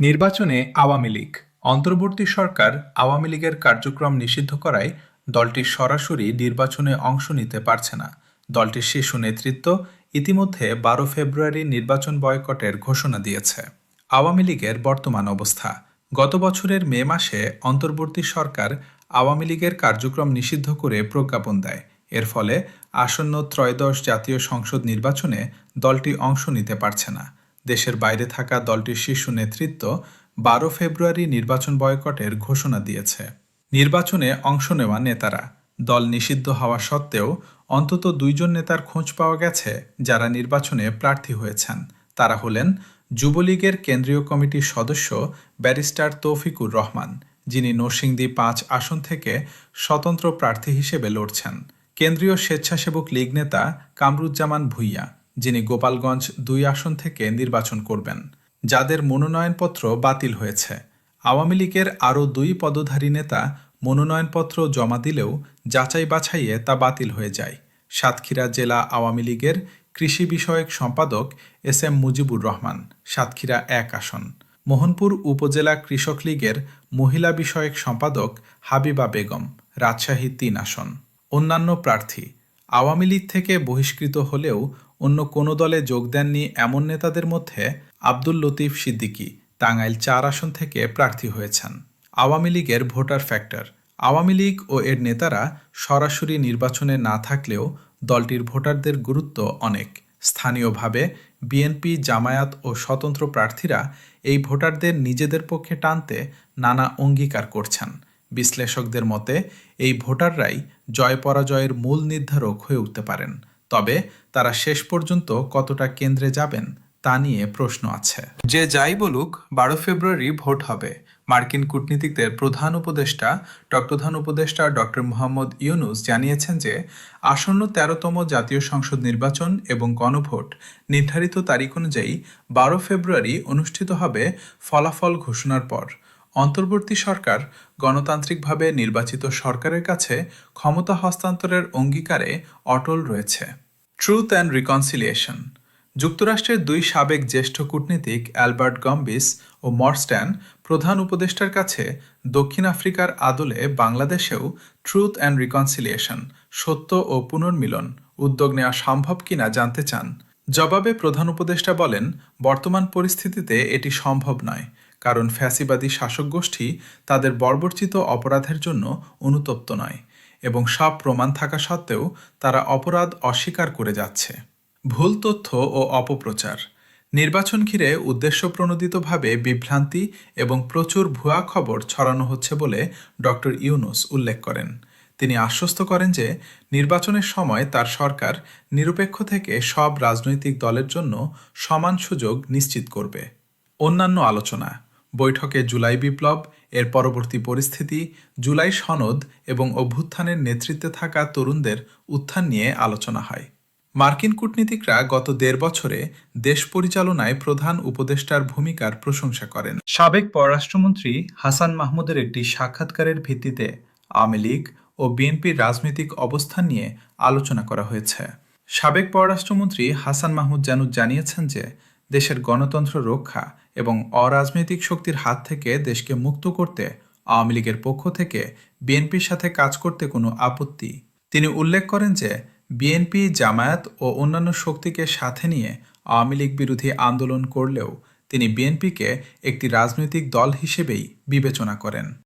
নির্বাচনে আওয়ামী লীগ অন্তর্বর্তী সরকার আওয়ামী লীগের কার্যক্রম নিষিদ্ধ করায় দলটি সরাসরি নির্বাচনে অংশ নিতে পারছে না। দলটির শীর্ষ নেতৃত্ব ইতিমধ্যে ১২ ফেব্রুয়ারি নির্বাচন বয়কটের ঘোষণা দিয়েছে। আওয়ামী লীগের বর্তমান অবস্থা। গত বছরের মে মাসে অন্তর্বর্তী সরকার আওয়ামী লীগের কার্যক্রম নিষিদ্ধ করে প্রজ্ঞাপন দেয়। এর ফলে আসন্ন ত্রয়োদশ জাতীয় সংসদ নির্বাচনে দলটি অংশ নিতে পারছে না। দেশের বাইরে থাকা দলটির শীর্ষ নেতৃত্ব ১২ ফেব্রুয়ারি নির্বাচন বয়কটের ঘোষণা দিয়েছে। নির্বাচনে অংশ নেওয়া নেতারা। দল নিষিদ্ধ হওয়া সত্ত্বেও অন্তত ২ জন নেতার খোঁজ পাওয়া গেছে যারা নির্বাচনে প্রার্থী হয়েছেন। তারা হলেন যুবলীগের কেন্দ্রীয় কমিটির সদস্য ব্যারিস্টার তৌফিকুর রহমান, যিনি নরসিংদী ৫ আসন থেকে স্বতন্ত্র প্রার্থী হিসেবে লড়ছেন। কেন্দ্রীয় স্বেচ্ছাসেবক লীগ নেতা কামরুজ্জামান ভূঁইয়া, যিনি গোপালগঞ্জ ২ আসন থেকে নির্বাচন করবেন, যাদের মনোনয়নপত্র বাতিল হয়েছে। আওয়ামী লীগের আরও ২ পদধারী নেতা মনোনয়নপত্র জমা দিলেও যাচাই বাছাইয়ে তা বাতিল হয়ে যায়। সাতক্ষীরা জেলা আওয়ামী লীগের কৃষি বিষয়ক সম্পাদক এস.এম. মুজিবুর রহমান, সাতক্ষীরা ১ আসন। মোহনপুর উপজেলা কৃষক লীগের মহিলা বিষয়ক সম্পাদক হাবিবা বেগম, রাজশাহী ৩ আসন। অন্যান্য প্রার্থী। আওয়ামী লীগ থেকে বহিষ্কৃত হলেও অন্য কোনো দলে যোগ দেননি এমন নেতাদের মধ্যে আব্দুল লতিফ সিদ্দিকী টাঙ্গাইল ৪ আসন থেকে প্রার্থী হয়েছেন। আওয়ামী লীগের ভোটার ফ্যাক্টর। আওয়ামী লীগ ও এর নেতারা সরাসরি নির্বাচনে না থাকলেও দলটির ভোটারদের গুরুত্ব অনেক। স্থানীয়ভাবে বিএনপি, জামায়াত ও স্বতন্ত্র প্রার্থীরা এই ভোটারদের নিজেদের পক্ষে টানতে নানা অঙ্গীকার করছেন। বিশ্লেষকদের মতে এই ভোটাররাই জয় পরাজয়ের মূল নির্ধারক হয়ে উঠতে পারেন। তবে তারা শেষ পর্যন্ত কতটা কেন্দ্রে যাবেন তা নিয়ে প্রশ্ন আছে। যে যাই বলুক, ১২ ফেব্রুয়ারি ভোট হবে। মার্কিন কূটনীতিকদের প্রধান উপদেষ্টা ডক্টর মোহাম্মদ ইউনূস জানিয়েছেন যে আসন্ন ১৩তম জাতীয় সংসদ নির্বাচন এবং গণভোট নির্ধারিত তারিখ অনুযায়ী ১২ ফেব্রুয়ারি অনুষ্ঠিত হবে ফলাফল ঘোষণার পর। অন্তর্বর্তী সরকার গণতান্ত্রিকভাবে নির্বাচিত সরকারের কাছে ক্ষমতা হস্তান্তরের অঙ্গীকারে অটল রয়েছে। Truth and reconciliation. যুক্তরাষ্ট্রের ২ সাবেক জ্যেষ্ঠ কূটনীতিক অ্যালবার্ট গম্বিস ও মরস্ট্যান প্রধান উপদেষ্টার কাছে দক্ষিণ আফ্রিকার আদলে বাংলাদেশেও ট্রুথ অ্যান্ড রিকনসিলিয়েশন, সত্য ও পুনর্মিলন উদ্যোগ নেওয়া সম্ভব কিনা জানতে চান। জবাবে প্রধান উপদেষ্টা বলেন, বর্তমান পরিস্থিতিতে এটি সম্ভব নয়, কারণ ফ্যাসিবাদী শাসক গোষ্ঠী তাদের বর্বরচিত অপরাধের জন্য অনুতপ্ত নয় এবং সব প্রমাণ থাকা সত্ত্বেও তারা অপরাধ অস্বীকার করে যাচ্ছে। ভুল তথ্য ও অপপ্রচার। নির্বাচন ঘিরে উদ্দেশ্যপ্রণোদিতভাবে বিভ্রান্তি এবং প্রচুর ভুয়া খবর ছড়ানো হচ্ছে বলে ডক্টর ইউনূস উল্লেখ করেন। তিনি আশ্বস্ত করেন যে নির্বাচনের সময় তার সরকার নিরপেক্ষ থেকে সব রাজনৈতিক দলের জন্য সমান সুযোগ নিশ্চিত করবে। অন্যান্য আলোচনা। বৈঠকে জুলাই বিপ্লব, এর পরবর্তী পরিস্থিতি, জুলাই সনদ এবং অভ্যুত্থানের নেতৃত্বে থাকা তরুণদের উত্থান নিয়ে আলোচনা হয়। মার্কিন কূটনীতিকরা গত ১.৫ বছরে দেশ পরিচালনায় প্রধান উপদেষ্টার ভূমিকার প্রশংসা করেন। সাবেক পররাষ্ট্রমন্ত্রী হাসান মাহমুদের একটি সাক্ষাৎকারের ভিত্তিতে আওয়ামী লীগ ও বিএনপির রাজনৈতিক অবস্থান নিয়ে আলোচনা করা হয়েছে। সাবেক পররাষ্ট্রমন্ত্রী হাসান মাহমুদ জানিয়েছেন যে দেশের গণতন্ত্র রক্ষা এবং অরাজনৈতিক শক্তির হাত থেকে দেশকে মুক্ত করতে আওয়ামী লীগের পক্ষ থেকে বিএনপির সাথে কাজ করতে কোনো আপত্তি। তিনি উল্লেখ করেন যে বিএনপি, জামায়াত ও অন্যান্য শক্তিকে সাথে নিয়ে আওয়ামী লীগ বিরোধী আন্দোলন করলেও তিনি বিএনপিকে একটি রাজনৈতিক দল হিসেবেই বিবেচনা করেন।